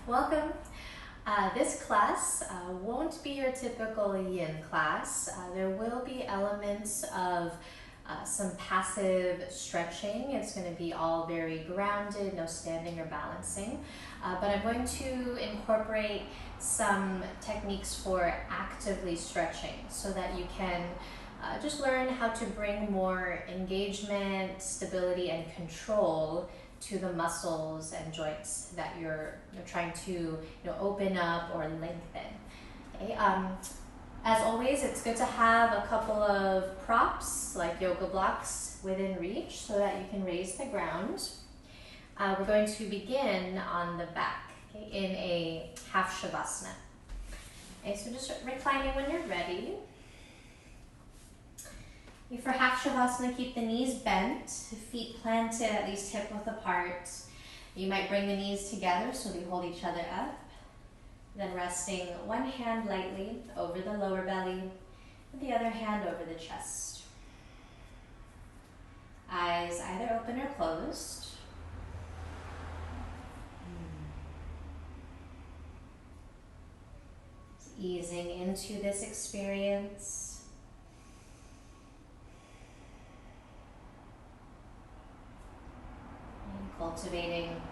Welcome. This class won't be your typical yin class. There will be elements of some passive stretching. It's going to be all very grounded, no standing or balancing. But I'm going to incorporate some techniques for actively stretching so that you can just learn how to bring more engagement, stability, and control to the muscles and joints that you're trying to open up or lengthen. Okay. As always, it's good to have a couple of props like yoga blocks within reach so that you can raise the ground. We're going to begin on the back, okay, in a half shavasana. Okay, so just reclining when you're ready. For half shavasana, keep the knees bent, feet planted at least hip width apart. You might bring the knees together so they hold each other up. Then resting one hand lightly over the lower belly, and the other hand over the chest. Eyes either open or closed. Just easing into this experience. Cultivating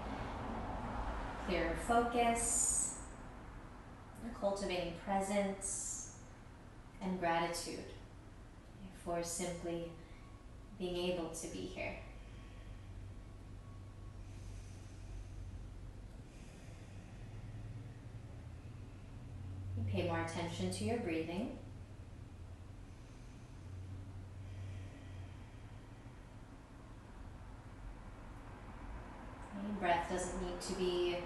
clearer focus, cultivating presence and gratitude for simply being able to be here. You pay more attention to your breathing. Breath doesn't need to be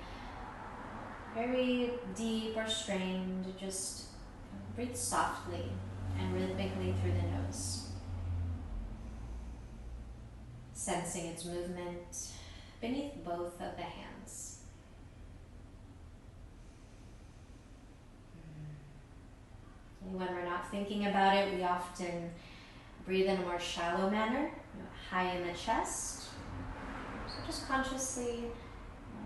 very deep or strained, just breathe softly and rhythmically through the nose. Sensing its movement beneath both of the hands. And when we're not thinking about it, we often breathe in a more shallow manner, high in the chest. Just consciously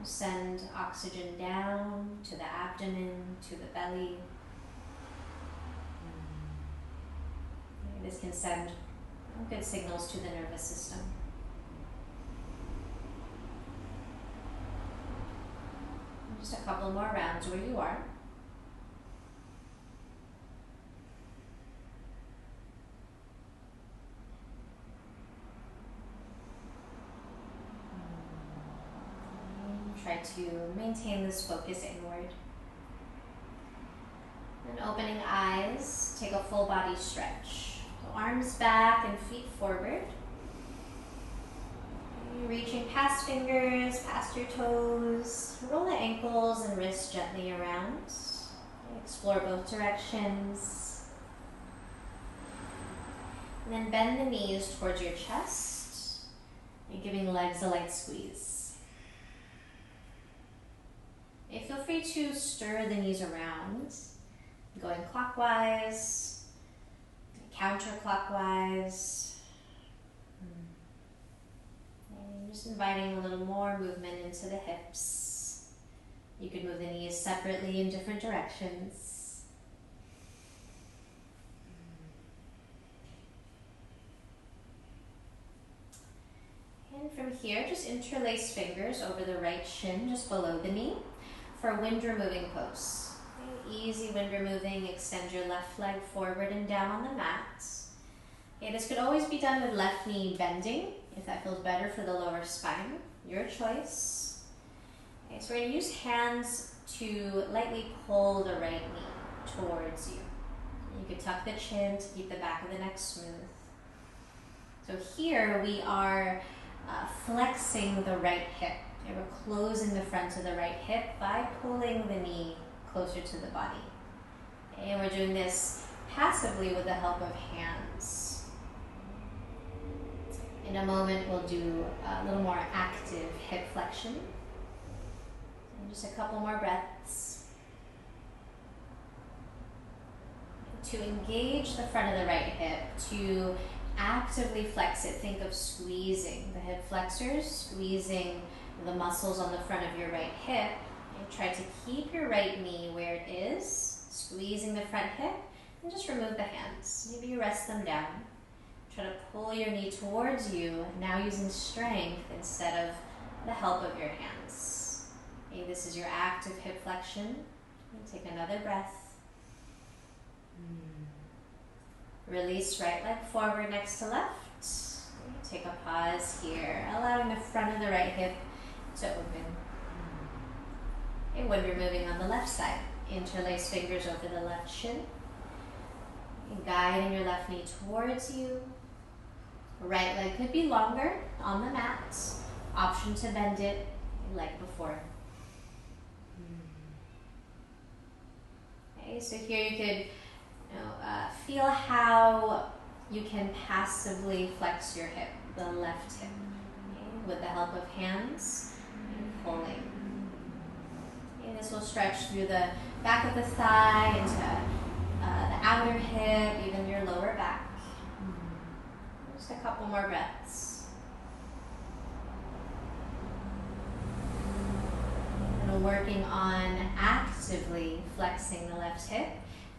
send oxygen down to the abdomen, to the belly. This can send good signals to the nervous system. Just a couple more rounds where you are. Try to maintain this focus inward. And opening eyes, take a full body stretch. So arms back and feet forward. Reaching past fingers, past your toes. Roll the ankles and wrists gently around. Explore both directions. And then bend the knees towards your chest. And giving legs a light squeeze. Feel free to stir the knees around, going clockwise, counterclockwise. And just inviting a little more movement into the hips. You could move the knees separately in different directions. And from here, just interlace fingers over the right shin, just below the knee. For wind removing pose. Okay, easy wind removing, extend your left leg forward and down on the mat. Okay, this could always be done with left knee bending, if that feels better for the lower spine, your choice. Okay, so we're going to use hands to lightly pull the right knee towards you. You could tuck the chin to keep the back of the neck smooth. So here we are flexing the right hip. We're closing the front of the right hip by pulling the knee closer to the body. And we're doing this passively with the help of hands. In a moment, we'll do a little more active hip flexion. And just a couple more breaths. To engage the front of the right hip, to actively flex it, think of squeezing the hip flexors, squeezing the muscles on the front of your right hip Try to keep your right knee where it is, squeezing the front hip, and just remove the hands. Maybe you rest them down. Try to pull your knee towards you, now using strength instead of the help of your hands. Okay, this is your active hip flexion. And take another breath. Release right leg forward next to left. Take a pause here, allowing the front of the right hip to open. Okay, when you're moving on the left side, interlace fingers over the left shin. Guiding your left knee towards you. Right leg could be longer on the mat. Option to bend it like before. Okay, so here you could feel how you can passively flex your hip, the left hip, okay, with the help of hands and pulling. Okay, this will stretch through the back of the thigh into the outer hip, even your lower back. Just a couple more breaths. And working on actively flexing the left hip.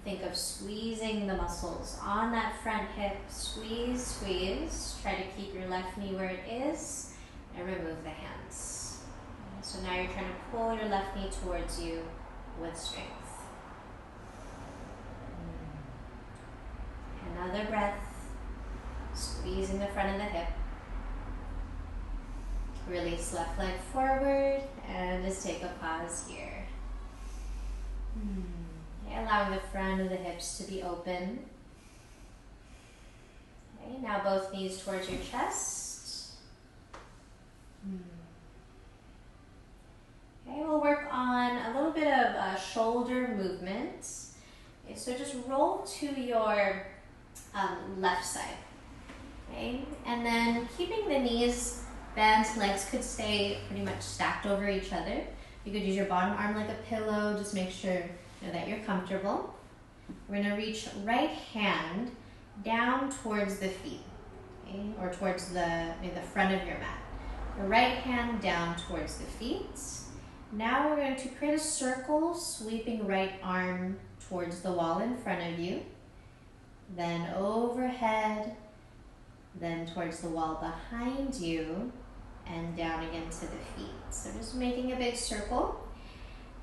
Think of squeezing the muscles on that front hip. Squeeze, squeeze. Try to keep your left knee where it is and remove the hands. So now you're trying to pull your left knee towards you with strength. Another breath. Squeezing the front of the hip. Release left leg forward and just take a pause here. Okay, allowing the front of the hips to be open. Okay, now both knees towards your chest. Okay, we'll work on a little bit of shoulder movement. Okay, so just roll to your left side. Okay, and then keeping the knees bent, legs could stay pretty much stacked over each other. You could use your bottom arm like a pillow, just make sure that you're comfortable. We're going to reach right hand down towards the feet, okay, or towards the front of your mat. The right hand down towards the feet. Now we're going to create a circle, sweeping right arm towards the wall in front of you, then overhead, then towards the wall behind you, and down again to the feet. So just making a big circle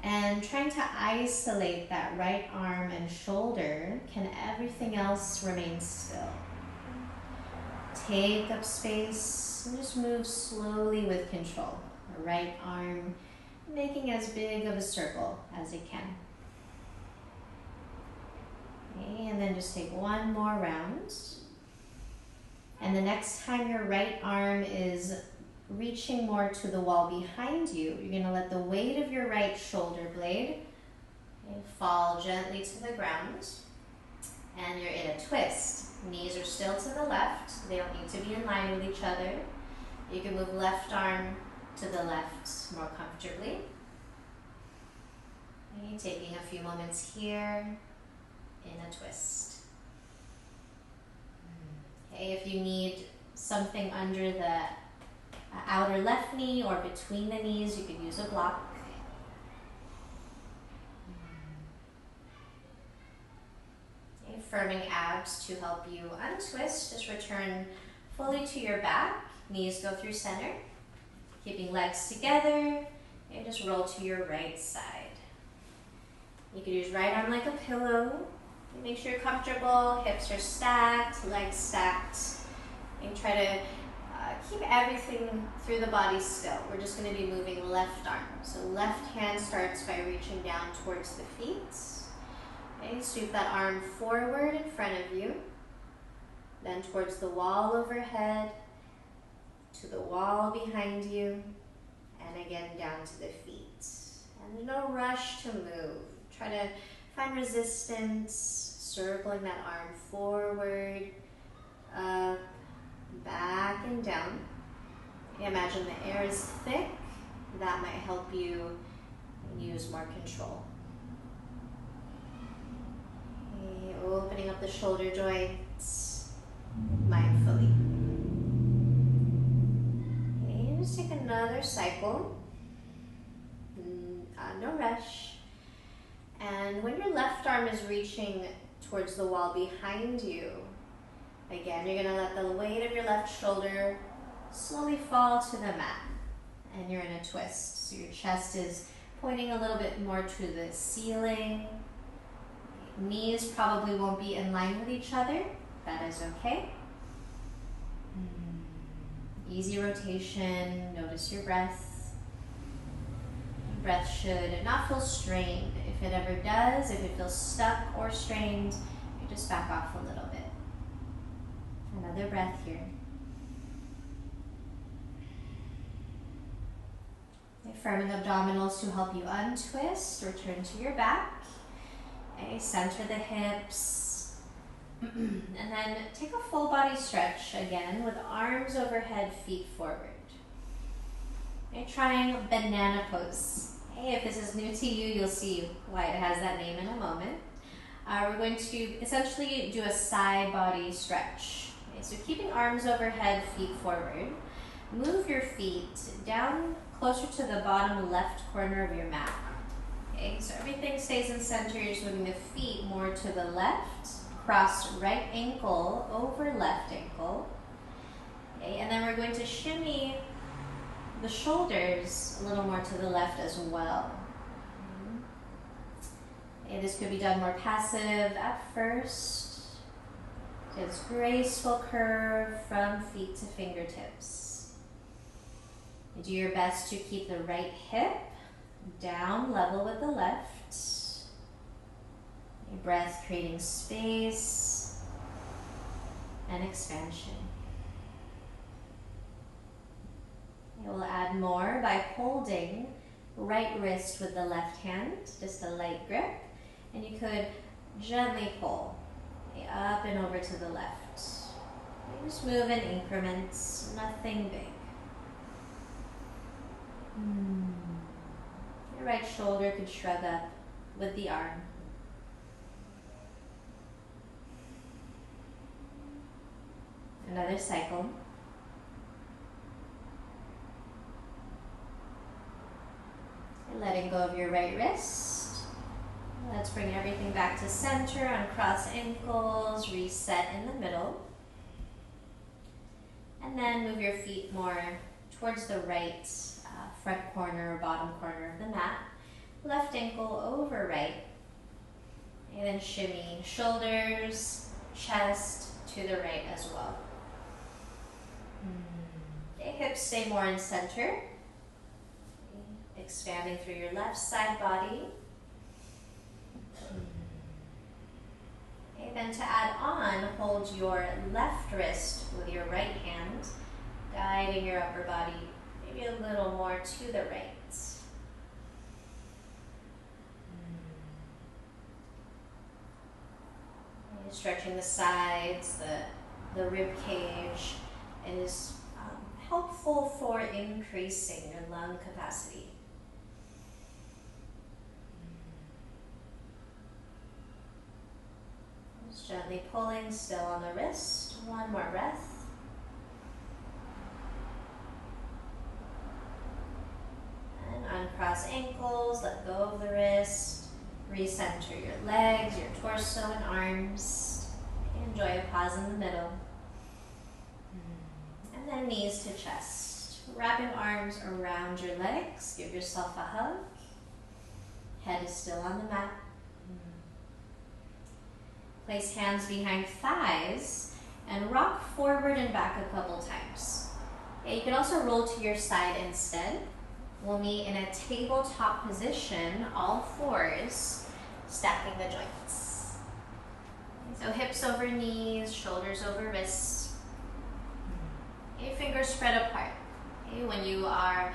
and trying to isolate that right arm and shoulder. Can everything else remain still? Take up space and just move slowly with control. The right arm making as big of a circle as it can. Okay, and then just take one more round. And the next time your right arm is reaching more to the wall behind you, you're going to let the weight of your right shoulder blade fall gently to the ground. And you're in a twist. Knees are still to the left. They don't need to be in line with each other. You can move left arm to the left more comfortably. Okay, taking a few moments here in a twist. Okay, if you need something under the outer left knee or between the knees, you could use a block. Okay, firming abs to help you untwist. Just return fully to your back. Knees go through center. Keeping legs together. And just roll to your right side. You could use right arm like a pillow. Make sure you're comfortable, hips are stacked, legs stacked, and try to keep everything through the body still. We're just going to be moving left arm. So left hand starts by reaching down towards the feet. Okay, sweep that arm forward in front of you, then towards the wall overhead, to the wall behind you, and again down to the feet. And there's no rush to move. Try to find resistance, circling that arm forward, up, back, and down. Imagine the air is thick. That might help you use more control. Okay, opening up the shoulder joints mindfully. Okay, just take another cycle. No arm is reaching towards the wall behind you. Again, you're gonna let the weight of your left shoulder slowly fall to the mat. And you're in a twist. So your chest is pointing a little bit more to the ceiling. Knees probably won't be in line with each other. That is okay. Easy rotation. Notice your breath. Your breath should not feel strained. If it ever does, if it feels stuck or strained, you just back off a little bit. Another breath here. Firming abdominals to help you untwist. Return to your back. Okay, center the hips. And then take a full body stretch again with arms overhead, feet forward. Okay, trying banana pose. Okay, if this is new to you, you'll see why it has that name in a moment. We're going to essentially do a side body stretch. Okay, so keeping arms overhead, feet forward. Move your feet down closer to the bottom left corner of your mat. Okay, so everything stays in center. You're just moving the feet more to the left. Cross right ankle over left ankle. Okay, and then we're going to shimmy the shoulders a little more to the left as well. Okay, this could be done more passive at first. Just graceful curve from feet to fingertips. Do your best to keep the right hip down level with the left. Your breath creating space and expansion. You will add more by holding right wrist with the left hand, just a light grip, and you could gently pull up and over to the left. You just move in increments, nothing big. Your right shoulder could shrug up with the arm. Another cycle. And letting go of your right wrist. Let's bring everything back to center, uncross ankles, reset in the middle. And then move your feet more towards the right front corner or bottom corner of the mat. Left ankle over right. And then shimmy shoulders, chest to the right as well. Okay, hips stay more in center. Expanding through your left side body. Okay, then to add on, hold your left wrist with your right hand, guiding your upper body maybe a little more to the right. Stretching the sides, the rib cage is helpful for increasing your lung capacity. Just gently pulling still on the wrist. One more breath. And uncross ankles, let go of the wrist. Recenter your legs, your torso and arms. Enjoy a pause in the middle. And then knees to chest. Wrapping arms around your legs. Give yourself a hug. Head is still on the mat. Place hands behind thighs and rock forward and back a couple times. Okay, you can also roll to your side instead. We'll meet in a tabletop position, all fours, stacking the joints. So hips over knees, shoulders over wrists. Okay, fingers spread apart. Okay, when you are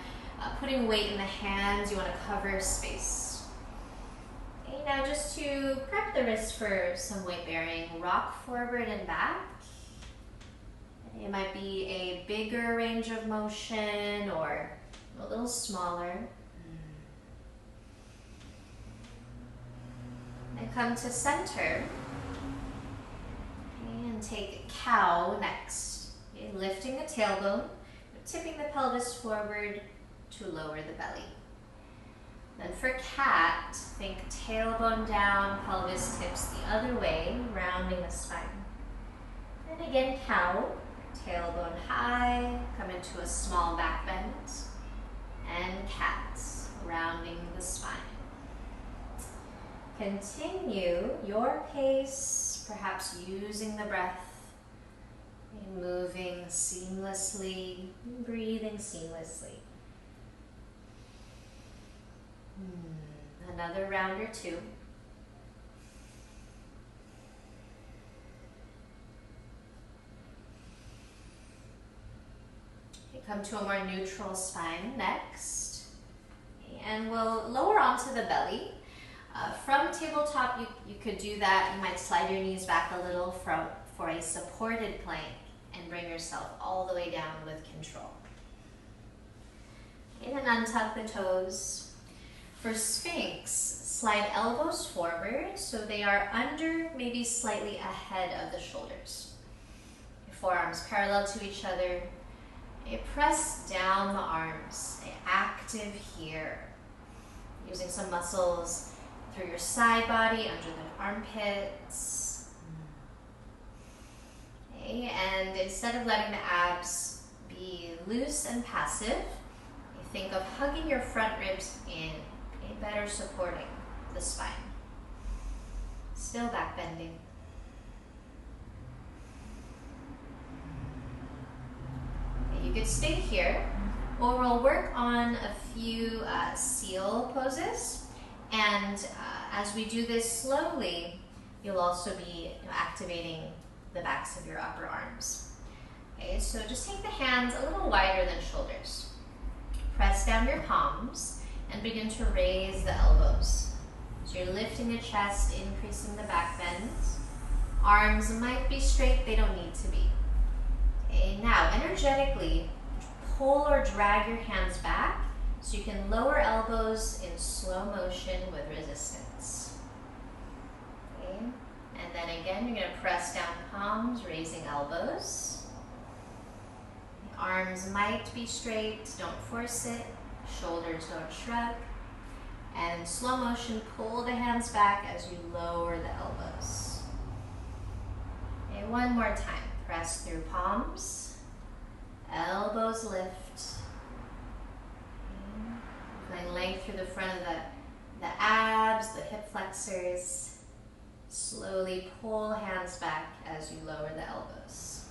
putting weight in the hands, you want to cover space. Okay, now just to prep the wrist for some weight bearing, rock forward and back. It might be a bigger range of motion or a little smaller. And come to center. And take cow next. Okay, lifting the tailbone, tipping the pelvis forward to lower the belly. Then for cat, think tailbone down, pelvis tips the other way, rounding the spine. And again, cow, tailbone high, come into a small back bend. And cat, rounding the spine. Continue your pace, perhaps using the breath, moving seamlessly, breathing seamlessly. Another round or two. Okay, come to a more neutral spine next. And we'll lower onto the belly. From tabletop, you could do that. You might slide your knees back a little for a supported plank and bring yourself all the way down with control. Okay, then untuck the toes. For Sphinx, slide elbows forward so they are under, maybe slightly ahead of the shoulders. Your forearms parallel to each other. You press down the arms. Stay active here. Using some muscles through your side body, under the armpits. Okay, and instead of letting the abs be loose and passive, you think of hugging your front ribs in, okay, better supporting the spine. Still back bending. Okay, you could stay here, or we'll work on a few seal poses. And as we do this slowly, you'll also be activating the backs of your upper arms. Okay, so just take the hands a little wider than shoulders. Press down your palms and begin to raise the elbows. So you're lifting the chest, increasing the back bend. Arms might be straight, they don't need to be. Okay, now energetically pull or drag your hands back so you can lower elbows in slow motion with resistance. Okay, and then again, you're going to press down palms, raising elbows. The arms might be straight, don't force it. Shoulders don't shrug. And in slow motion, pull the hands back as you lower the elbows. Okay, one more time. Press through palms, elbows lift. Feeling length through the front of the abs, the hip flexors. Slowly pull hands back as you lower the elbows.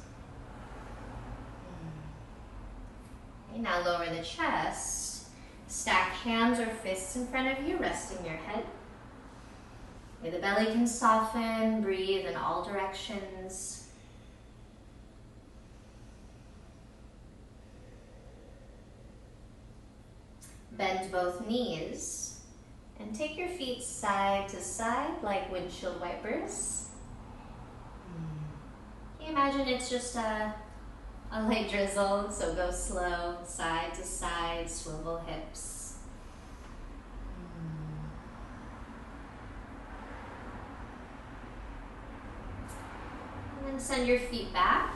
Okay, now lower the chest. Stack hands or fists in front of you, resting your head. Okay, the belly can soften, breathe in all directions. Bend both knees and take your feet side to side like windshield wipers. Can you imagine it's just a light drizzle, so go slow, side to side, swivel hips. And then send your feet back.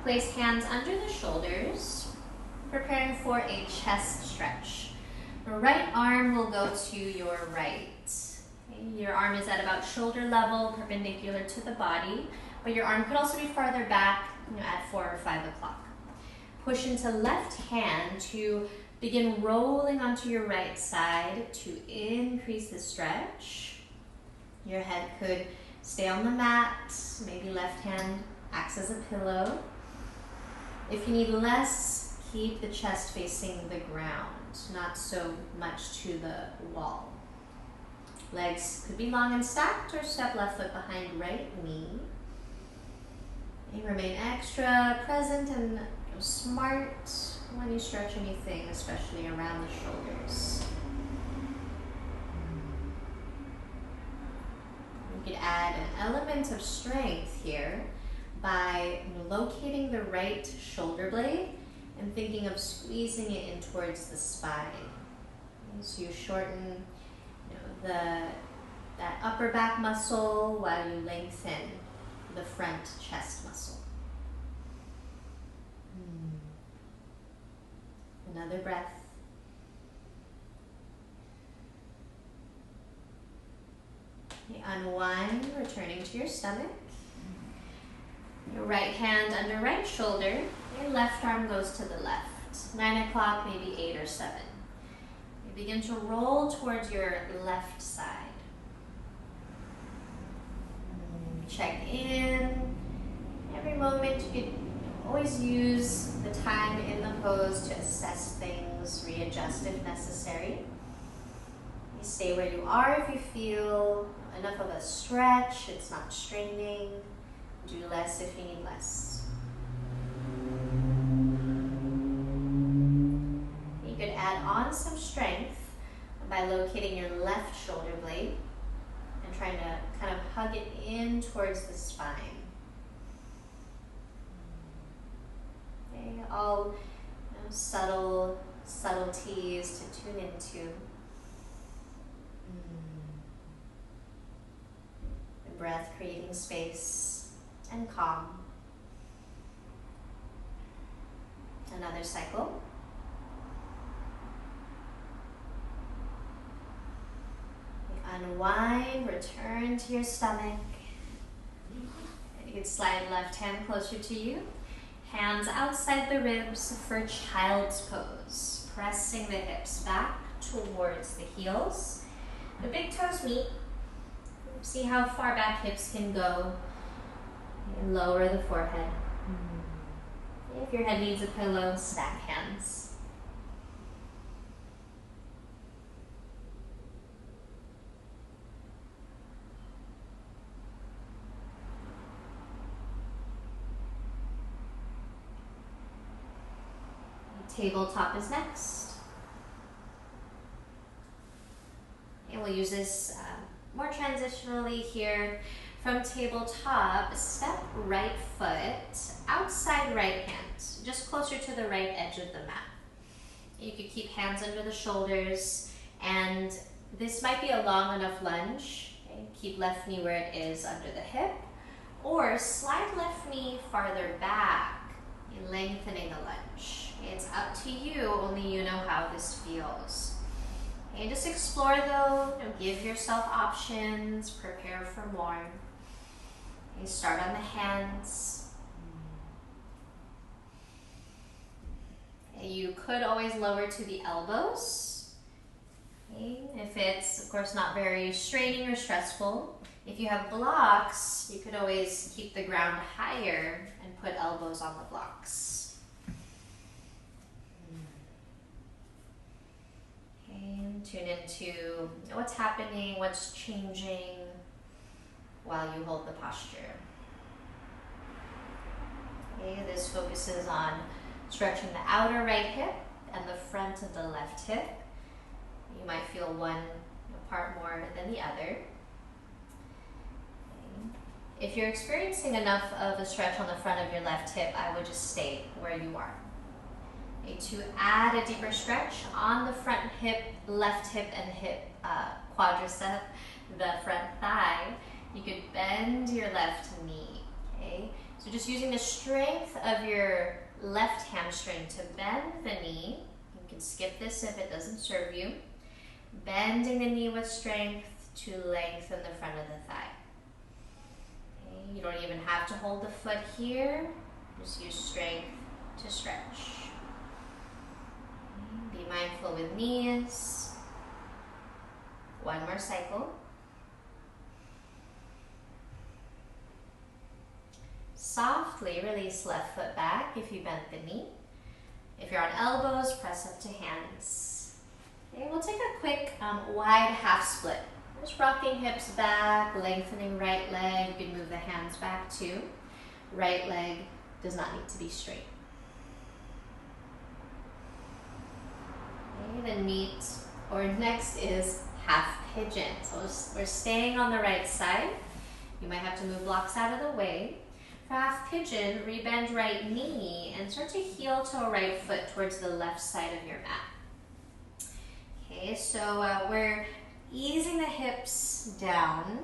Place hands under the shoulders, preparing for a chest stretch. The right arm will go to your right. Okay, your arm is at about shoulder level, perpendicular to the body, but your arm could also be farther back, at 4 or 5 o'clock. Push into left hand to begin rolling onto your right side to increase the stretch. Your head could stay on the mat, maybe left hand acts as a pillow. If you need less, keep the chest facing the ground, not so much to the wall. Legs could be long and stacked, or step left foot behind right knee. You remain extra present and smart when you stretch anything, especially around the shoulders. You could add an element of strength here by locating the right shoulder blade and thinking of squeezing it in towards the spine. And so you shorten that upper back muscle while you lengthen the front chest muscle. Another breath. Okay, unwind, returning to your stomach. Your right hand under right shoulder. Your left arm goes to the left. 9 o'clock, maybe 8 or 7. You begin to roll towards your left side. Check in. Every moment you can always use the time in the pose to assess things, readjust if necessary. You stay where you are if you feel enough of a stretch, it's not straining. Do less if you need less. You could add on some strength by locating your left shoulder blade and trying to kind of hug it in towards the spine. Okay, all subtleties to tune into. The breath creating space and calm. Another cycle. Unwind, return to your stomach. You can slide left hand closer to you. Hands outside the ribs for child's pose. Pressing the hips back towards the heels. The big toes meet. See how far back hips can go. And lower the forehead. If your head needs a pillow, stack hands. Tabletop is next. And we'll use this more transitionally here. From tabletop, step right foot, outside right hand, just closer to the right edge of the mat. You could keep hands under the shoulders, and this might be a long enough lunge. Okay? Keep left knee where it is under the hip, or slide left knee farther back, lengthening the lunge. It's up to you, only you know how this feels. Okay, just explore though, give yourself options, prepare for more. Okay, start on the hands. Okay, you could always lower to the elbows. Okay, if it's, of course, not very straining or stressful. If you have blocks, you could always keep the ground higher and put elbows on the blocks. Tune into what's happening, what's changing while you hold the posture. Okay, this focuses on stretching the outer right hip and the front of the left hip. You might feel one part more than the other. Okay. If you're experiencing enough of a stretch on the front of your left hip, I would just stay where you are. Okay, to add a deeper stretch on the front hip, left hip, and hip quadricep, the front thigh, you could bend your left knee. Okay, so just using the strength of your left hamstring to bend the knee. You can skip this if it doesn't serve you. Bending the knee with strength to lengthen the front of the thigh. Okay, you don't even have to hold the foot here. Just use strength to stretch. Be mindful with knees. One more cycle. Softly release left foot back if you bent the knee. If you're on elbows, press up to hands. Okay, we'll take a quick wide half split. Just rocking hips back, lengthening right leg. You can move the hands back too. Right leg does not need to be straight. Okay, the next is half pigeon. So we're staying on the right side. You might have to move blocks out of the way. For half pigeon, rebend right knee and start to heel toe right foot towards the left side of your mat. Okay, so we're easing the hips down.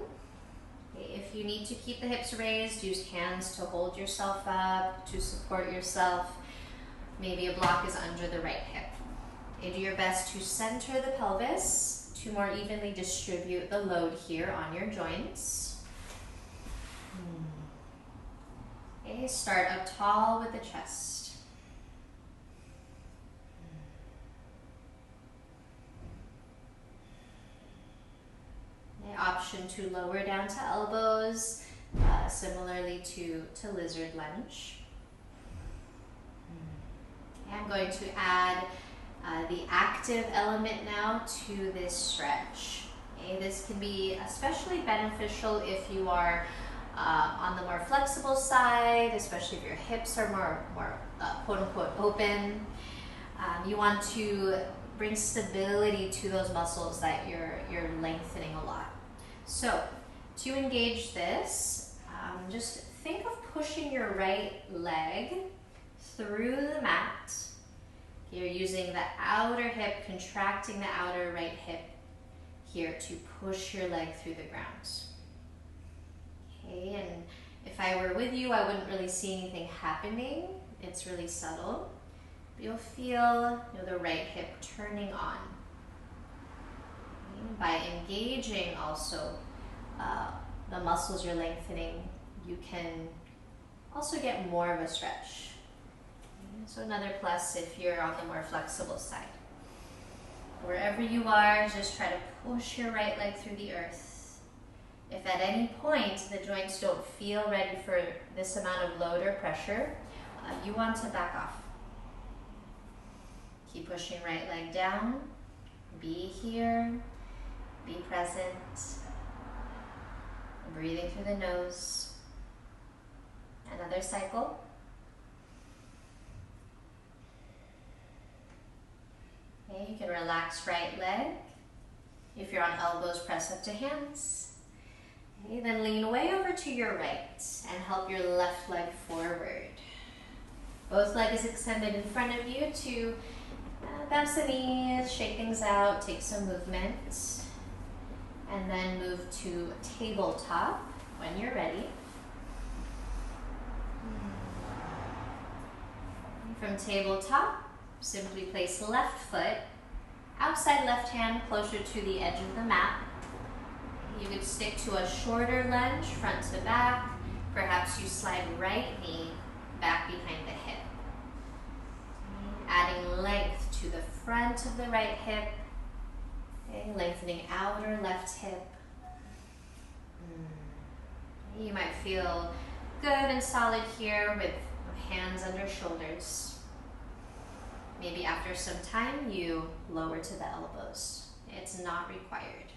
Okay, if you need to keep the hips raised, use hands to hold yourself up, to support yourself. Maybe a block is under the right hip. Okay, do your best to center the pelvis, to more evenly distribute the load here on your joints. Okay, start up tall with the chest. Okay, option to lower down to elbows, similarly to lizard lunge. Okay, I'm going to add the active element now to this stretch. Okay, this can be especially beneficial if you are on the more flexible side, especially if your hips are more quote unquote open. You want to bring stability to those muscles that you're lengthening a lot. So to engage this, just think of pushing your right leg through the mat. You're using the outer hip, contracting the outer right hip here to push your leg through the ground. Okay, and if I were with you, I wouldn't really see anything happening. It's really subtle. You'll feel the right hip turning on. Okay, by engaging also the muscles you're lengthening, you can also get more of a stretch. So another plus if you're on the more flexible side. Wherever you are, just try to push your right leg through the earth. If at any point the joints don't feel ready for this amount of load or pressure, you want to back off. Keep pushing right leg down. Be here. Be present. Breathing through the nose. Another cycle. Okay, you can relax right leg. If you're on elbows, press up to hands. Okay, then lean way over to your right and help your left leg forward. Both legs extended in front of you to bounce the knees, shake things out, take some movement. And then move to tabletop when you're ready. From tabletop, simply place left foot outside left hand closer to the edge of the mat. You could stick to a shorter lunge, front to back. Perhaps you slide right knee back behind the hip. Adding length to the front of the right hip. Okay, lengthening outer left hip. You might feel good and solid here with hands under shoulders. Maybe after some time you lower to the elbows. It's not required.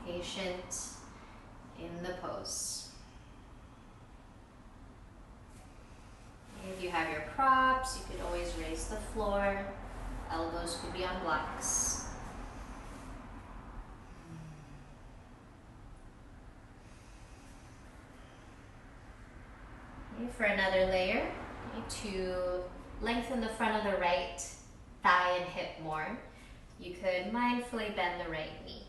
Patient in the pose. If you have your props, you could always raise the floor. Elbows could be on blocks. Okay, for another layer, to lengthen the front of the right thigh and hip more, you could mindfully bend the right knee.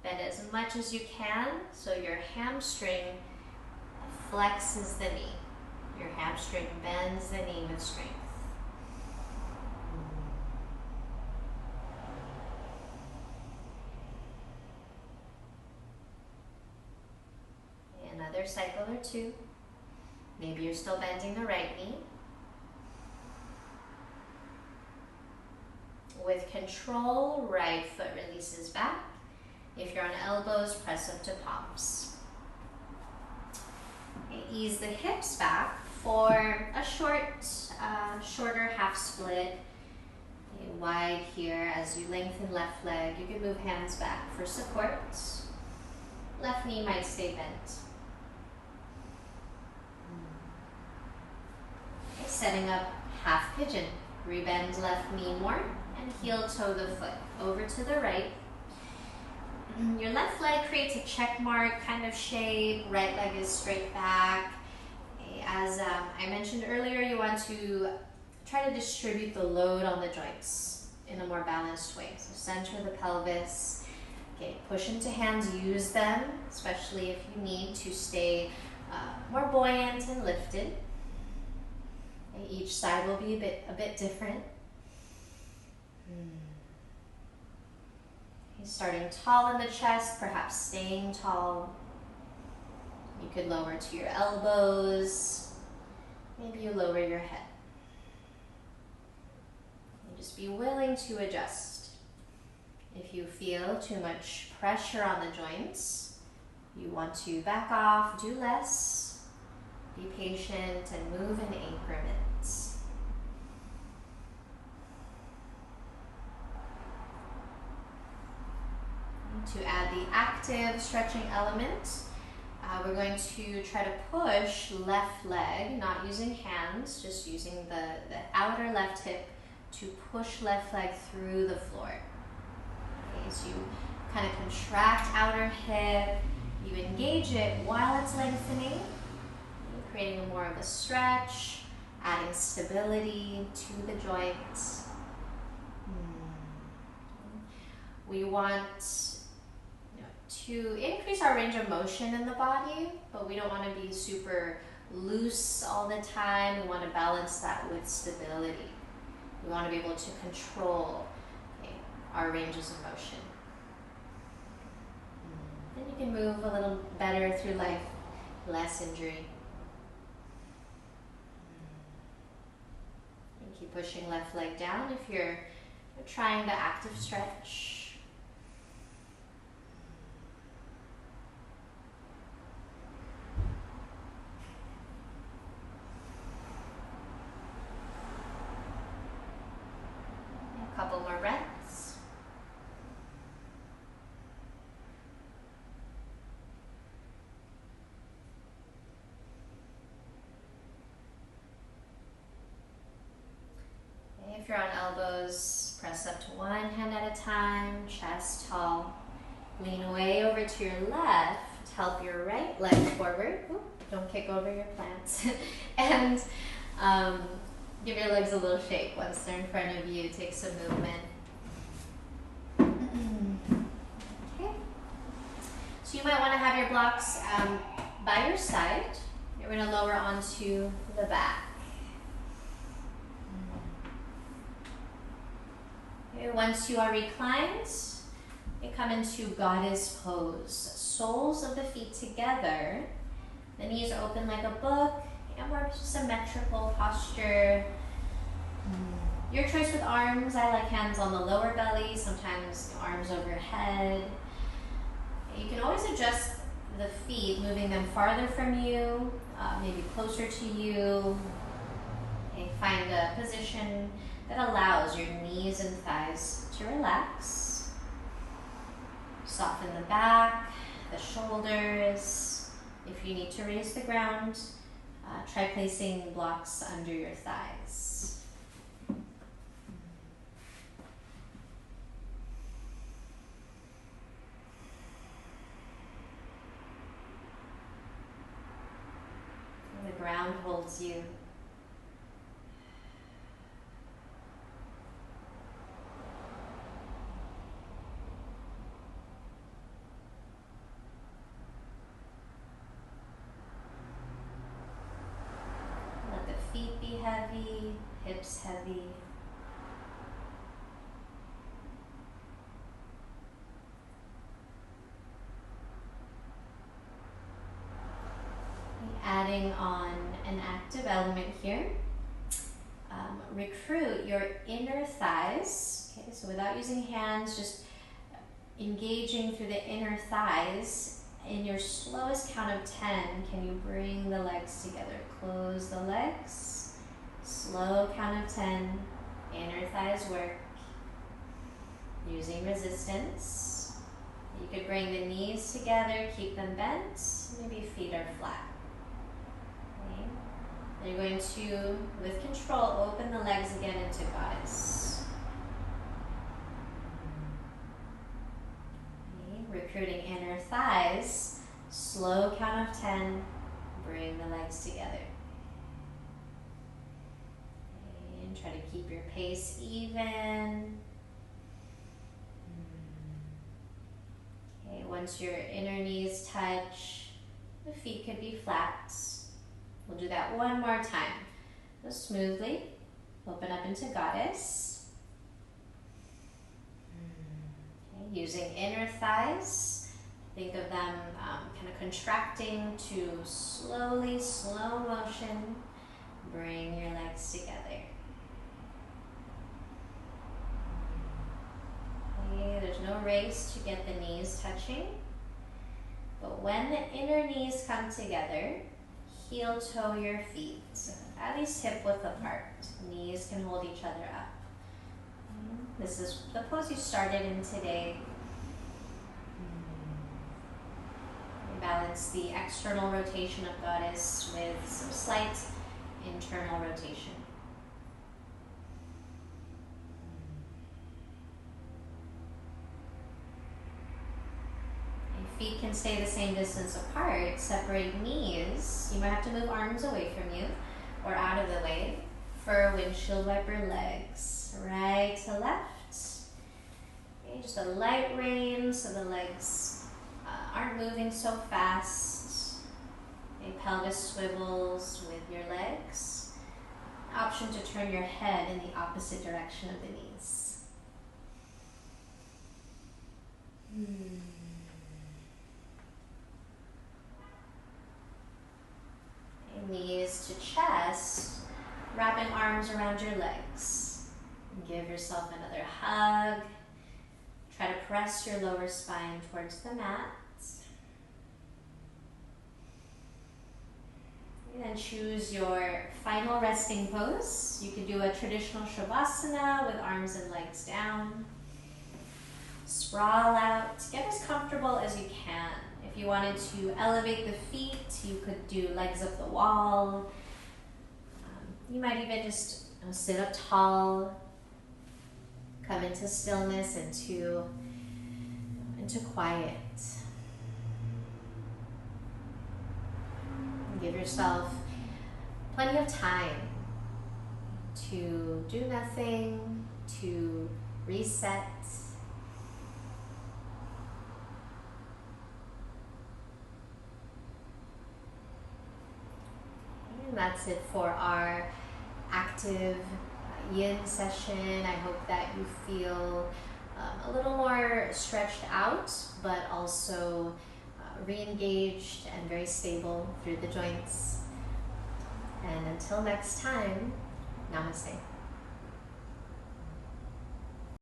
Bend as much as you can so your hamstring flexes the knee. Your hamstring bends the knee with strength. Another cycle or two. Maybe you're still bending the right knee. With control, right foot releases back. If you're on elbows, press up to palms. Okay, ease the hips back for a shorter half split. Okay, wide here as you lengthen left leg. You can move hands back for support. Left knee might stay bent. Okay, setting up half pigeon. Rebend left knee more and heel toe the foot over to the right. Your left leg creates a check mark kind of shape. Right leg is straight back. Okay, as I mentioned earlier, you want to try to distribute the load on the joints in a more balanced way. So center the pelvis. Okay, push into hands, use them, especially if you need to stay more buoyant and lifted. Okay, each side will be a bit different. Okay, starting tall in the chest, perhaps staying tall. You could lower to your elbows. Maybe you lower your head. And just be willing to adjust. If you feel too much pressure on the joints, you want to back off, do less, be patient, and move in increments. To add the active stretching element, we're going to try to push left leg, not using hands, just using the outer left hip to push left leg through the floor. Okay, so you kind of contract outer hip, you engage it while it's lengthening, creating more of a stretch, adding stability to the joint. We want to increase our range of motion in the body, but we don't want to be super loose all the time. We want to balance that with stability. We want to be able to control our ranges of motion. Then you can move a little better through life, less injury. And keep pushing left leg down if you're trying the active stretch. Couple more breaths. Okay, if you're on elbows, press up to one hand at a time, chest tall. Lean way over to your left, help your right leg forward. Ooh, don't kick over your plants. And give your legs a little shake once they're in front of you. Take some movement. Okay. So you might want to have your blocks by your side. You're going to lower onto the back. Okay, once you are reclined, you come into goddess pose. Soles of the feet together. The knees are open like a book. A more symmetrical posture. Your choice with arms. I like hands on the lower belly, sometimes arms overhead. You can always adjust the feet, moving them farther from you, maybe closer to you. Okay, find a position that allows your knees and thighs to relax. Soften the back, the shoulders. If you need to raise the ground, try placing blocks under your thighs. And the ground holds you. Feet be heavy, hips heavy. Adding on an active element here. Recruit your inner thighs. Okay, so without using hands, just engaging through the inner thighs. In your slowest count of 10, can you bring the legs together? Close the legs. Slow count of 10. Inner thighs work. Using resistance. You could bring the knees together, keep them bent. Maybe feet are flat. Okay. Then you're going to, with control, open the legs again into goddess. Recruiting inner thighs, slow count of 10, bring the legs together. And try to keep your pace even. Okay, once your inner knees touch, the feet could be flat. We'll do that one more time. Go smoothly, open up into goddess. Okay, use using inner thighs. Think of them kind of contracting to slowly, slow motion, bring your legs together. Okay, there's no race to get the knees touching, but when the inner knees come together, heel toe your feet, at least hip width apart. Knees can hold each other up. This is the pose you started in today. Balance the external rotation of goddess with some slight internal rotation. Your feet can stay the same distance apart. Separate knees. You might have to move arms away from you or out of the way for windshield wiper legs. Right to left. Okay, just a light rein so the legs aren't moving so fast. Okay, pelvis swivels with your legs. Option to turn your head in the opposite direction of the knees. Okay, knees to chest, wrapping arms around your legs. Give yourself another hug. Try to press your lower spine towards the mat. And then choose your final resting pose. You can do a traditional shavasana with arms and legs down. Sprawl out. Get as comfortable as you can. If you wanted to elevate the feet, you could do legs up the wall. You might even just sit up tall. Come into stillness, into quiet. Give yourself plenty of time to do nothing, to reset. And that's it for our active yin session. I hope that you feel a little more stretched out, but also re-engaged and very stable through the joints. And until next time, namaste.